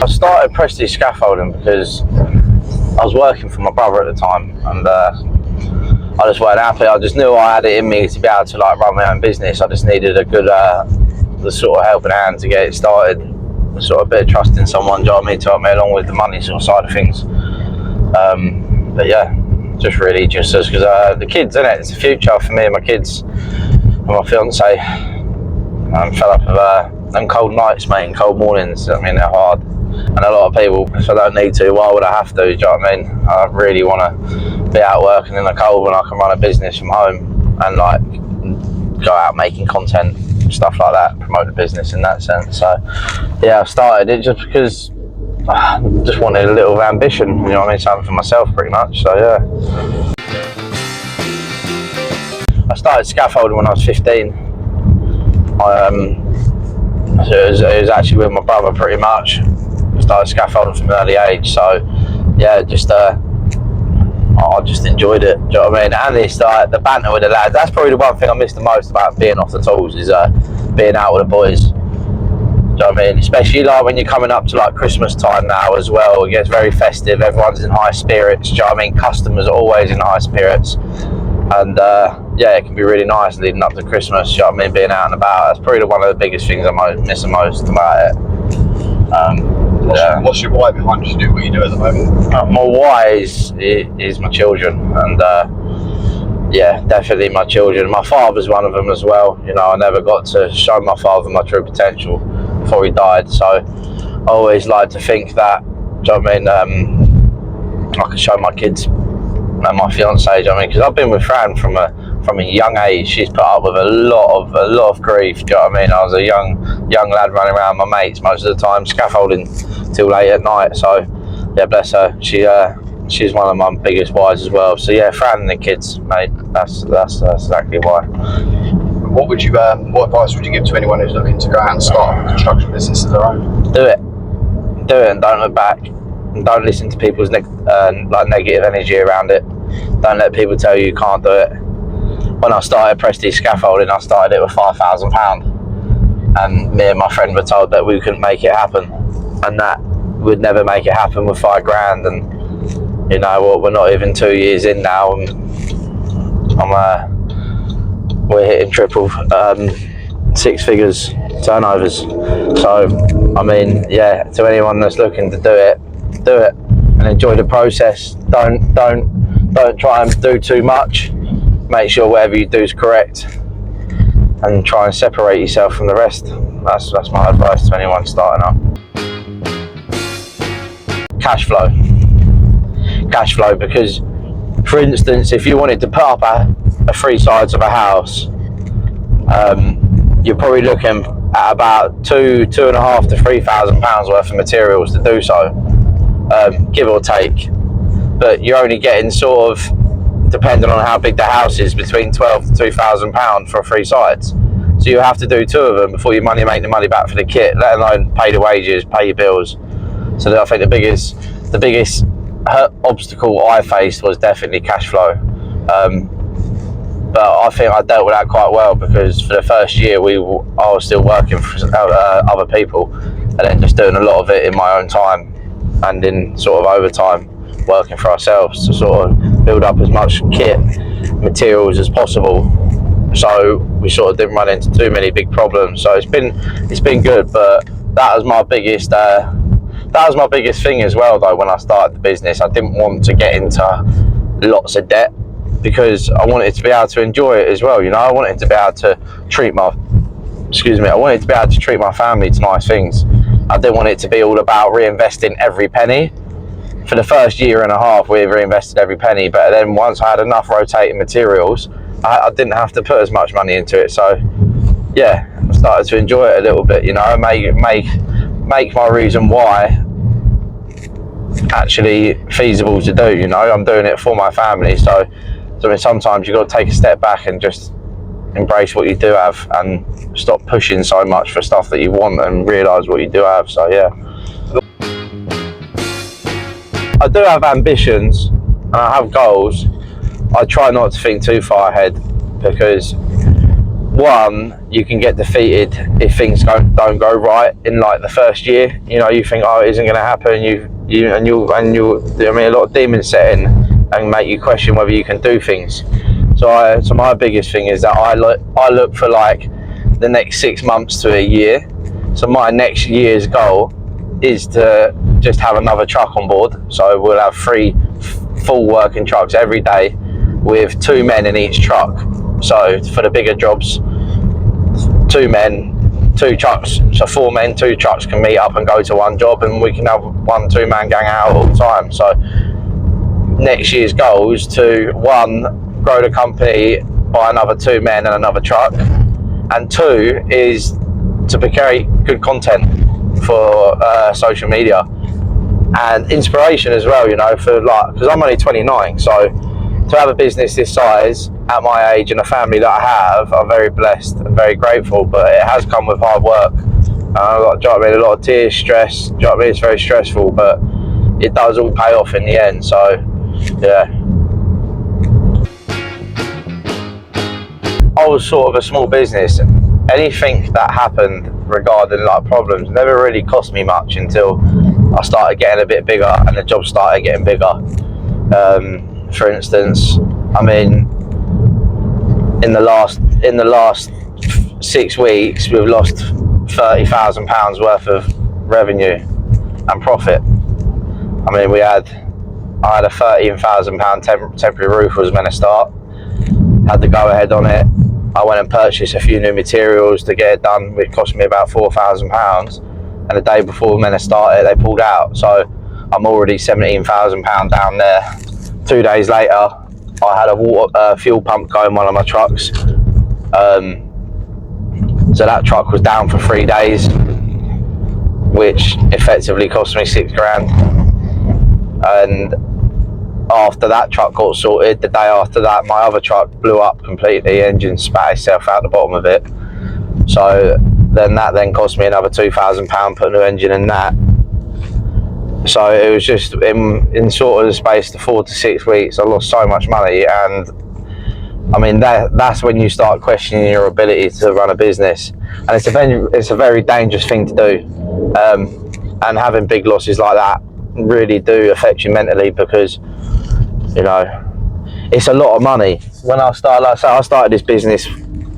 I started Prestige Scaffolding because I was working for my brother at the time, and I just weren't happy. I just knew I had it in me to be able to like run my own business. I just needed a good the sort of helping hand to get it started, sort of a bit of trust in someone, do you know what I mean, to help me along with the money sort of side of things. But yeah, just because the kids, innit, it's the future for me and my kids and my fiance. I'm fed up of them cold nights, mate, and cold mornings. I mean, they're hard. And a lot of people, if I don't need to, why would I have to? Do you know what I mean? I really want to be out working in the cold when I can run a business from home and like go out making content, stuff like that, promote the business in that sense. So yeah, I started it just because I just wanted a little ambition, you know what I mean, something for myself pretty much. So yeah, I started scaffolding when I was 15. It was actually with my brother pretty much. I started scaffolding from an early age, so yeah, I just enjoyed it, do you know what I mean? And it's like the banter with the lads. That's probably the one thing I miss the most about being off the tools, is being out with the boys. Do you know what I mean? Especially like when you're coming up to like Christmas time now as well. It gets very festive, everyone's in high spirits, do you know what I mean? Customers are always in high spirits. And yeah, it can be really nice leading up to Christmas, you know what I mean, being out and about. That's probably one of the biggest things I miss the most about it. What's your why behind you do what you do at the moment? My why is my children, and yeah, definitely my children. My father's one of them as well. You know, I never got to show my father my true potential before he died, so I always like to think that, do you know what I mean, I can show my kids and my fiance, do you know what I mean, because I've been with Fran from a young age. She's put up with a lot of grief, do you know what I mean? I was a young lad running around with my mates most of the time, scaffolding till late at night. So yeah, bless her. She's one of my biggest whys as well. So yeah, Fran and the kids, mate. That's exactly why. What advice would you give to anyone who's looking to go out and start a construction business of their own? Do it, and don't look back. And don't listen to people's negative energy around it. Don't let people tell you can't do it. When I started Prestige Scaffolding, I started it with £5,000, and me and my friend were told that we couldn't make it happen, and that we'd never make it happen with £5,000. And you know what? We're not even 2 years in now, and we're hitting triple six figures turnovers. So I mean, yeah, to anyone that's looking to do it and enjoy the process. Don't try and do too much. Make sure whatever you do is correct, and try and separate yourself from the rest. That's my advice to anyone starting up. Cash flow, because for instance, if you wanted to put up a 3 sides of a house, you're probably looking at about £2,500 to £3,000 worth of materials to do so, give or take. But you're only getting sort of, depending on how big the house is, between £1,200 to £2,000 for 3 sides. So you have to do 2 of them before you make the money back for the kit, let alone pay the wages, pay your bills. So I think the biggest obstacle I faced was definitely cash flow. But I think I dealt with that quite well, because for the first year I was still working for other people, and then just doing a lot of it in my own time and in sort of overtime, working for ourselves to sort of build up as much kit materials as possible, so we sort of didn't run into too many big problems. So it's been good, but that was my biggest thing as well though. When I started the business, I didn't want to get into lots of debt, because I wanted to be able to enjoy it as well, you know. I wanted to be able to treat my family to nice things. I didn't want it to be all about reinvesting every penny. For the first year and a half, we reinvested every penny, but then once I had enough rotating materials, I didn't have to put as much money into it. So yeah, I started to enjoy it a little bit, you know, make my reason why actually feasible to do, you know. I'm doing it for my family, so I mean, sometimes you've got to take a step back and just embrace what you do have, and stop pushing so much for stuff that you want, and realise what you do have. So yeah, I do have ambitions and I have goals. I try not to think too far ahead, because one, you can get defeated if things don't go right in like the first year. You know, you think, oh, it isn't going to happen. You'll I mean, a lot of demons set in and make you question whether you can do things. So my biggest thing is that I look for like the next 6 months to a year. So my next year's goal is to just have another truck on board. So we'll have 3 full working trucks every day with 2 men in each truck. So for the bigger jobs, 2 men, 2 trucks. So 4 men, 2 trucks can meet up and go to one job, and we can have 1 2-man gang out all the time. So next year's goal is to, 1, grow the company by another 2 men and another truck, and 2 is to create good content for social media and inspiration as well, you know, for like, because I'm only 29, so to have a business this size at my age and a family that I have, I'm very blessed and very grateful, but it has come with hard work. Do you know what I mean? A lot of tears, stress, do you know what I mean? It's very stressful, but it does all pay off in the end. So yeah, I was sort of a small business. Anything that happened regarding like problems never really cost me much until I started getting a bit bigger and the job started getting bigger. For instance, I mean, in the last 6 weeks, we've lost £30,000 worth of revenue and profit. I mean, I had a £13,000 temporary roof was meant to start. Had to go ahead on it. I went and purchased a few new materials to get it done, which cost me about £4,000. And the day before we were meant to start it, they pulled out. So I'm already £17,000 down there. 2 days later, I had a fuel pump go in one of my trucks. So that truck was down for 3 days, which effectively cost me £6,000. And after that truck got sorted, the day after that, my other truck blew up completely. The engine spat itself out the bottom of it. So then that cost me another £2,000, put a new engine in that. So it was just in sort of the space of 4 to 6 weeks, I lost so much money. And I mean, that's when you start questioning your ability to run a business, and it's a very dangerous thing to do. And having big losses like that really do affect you mentally, because, you know, it's a lot of money. When I started, like I say, I started this business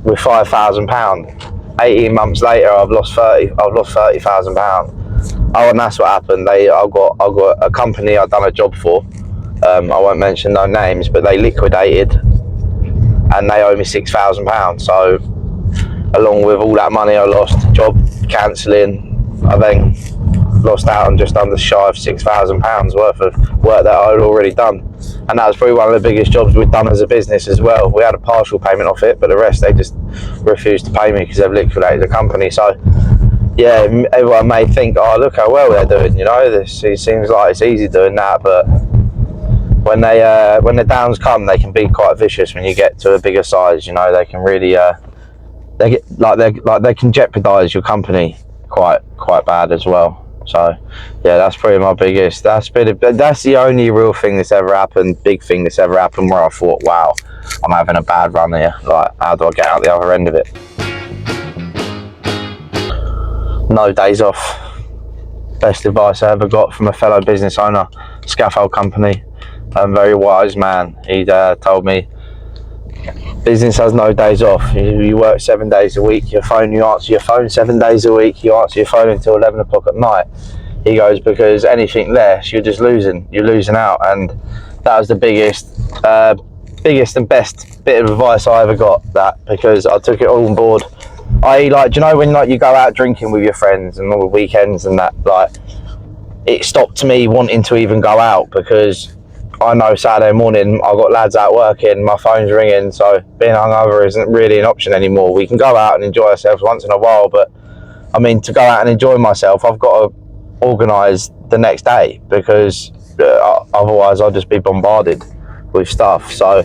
with £5,000. 18 months later, I've lost £30,000. Oh, and that's what happened. I got a company I'd done a job for. I won't mention no names, but they liquidated, and they owe me £6,000. So, along with all that money I lost, job cancelling, I then lost out on just under shy of £6,000 worth of work that I had already done. And that was probably one of the biggest jobs we'd done as a business as well. We had a partial payment off it, but the rest they just refused to pay me because they've liquidated the company. So yeah, everyone may think, oh, look how well they're doing, you know, it seems like it's easy doing that, but when the downs come, they can be quite vicious. When you get to a bigger size, you know, they can really they can jeopardize your company quite bad as well. So yeah, that's probably my biggest. That's the only real thing that's ever happened, big thing that's ever happened, where I thought, wow, I'm having a bad run here. Like, how do I get out the other end of it? No days off. Best advice I ever got from a fellow business owner, scaffold company, a very wise man. He told me, business has no days off. You work 7 days a week. You answer your phone 7 days a week. You answer your phone until 11 o'clock at night. He goes, because anything less, you're just losing. You're losing out. And that was the biggest and best bit of advice I ever got. That, because I took it all on board. Do you know when you go out drinking with your friends and all the weekends and that, like, it stopped me wanting to even go out, because I know Saturday morning I've got lads out working, my phone's ringing, so being hungover isn't really an option anymore. We can go out and enjoy ourselves once in a while, but I mean, to go out and enjoy myself, I've got to organise the next day, because otherwise I'll just be bombarded with stuff. So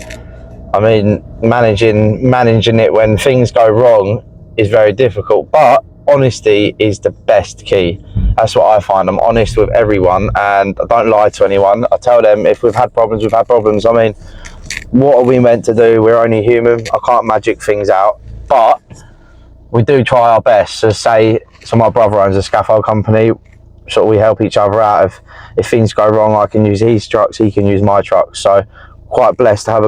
I mean, managing it when things go wrong is very difficult, but honesty is the best key. That's what I find. I'm honest with everyone, and I don't lie to anyone. I tell them if we've had problems, we've had problems. I mean, what are we meant to do? We're only human. I can't magic things out. but we do try our best. So say, so my brother owns a scaffold company, so we help each other out. If things go wrong, I can use his trucks, he can use my trucks. So quite blessed to have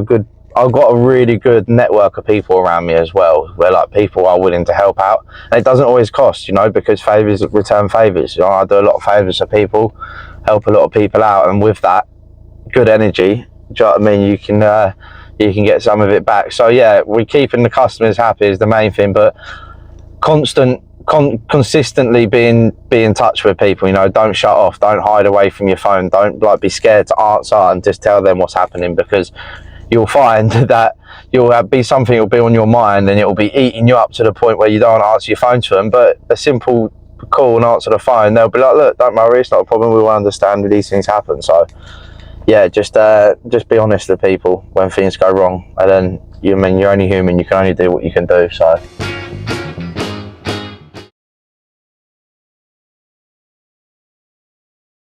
I've got a really good network of people around me as well, where like people are willing to help out. And it doesn't always cost, you know, because favours return favours. You know, I do a lot of favours for people, help a lot of people out, and with that good energy, do you know what I mean, you can get some of it back. So yeah, we're keeping the customers happy is the main thing, but consistently be in touch with people. You know, don't shut off, don't hide away from your phone, don't like be scared to answer, and just tell them what's happening, because you'll find that you'll be something will be on your mind and it will be eating you up to the point where you don't want to answer your phone to them. But a simple call and answer the phone, they'll be like, look, don't worry, it's not a problem, we will understand that these things happen. So yeah, just be honest with people when things go wrong, and then you're only human, you can only do what you can do. So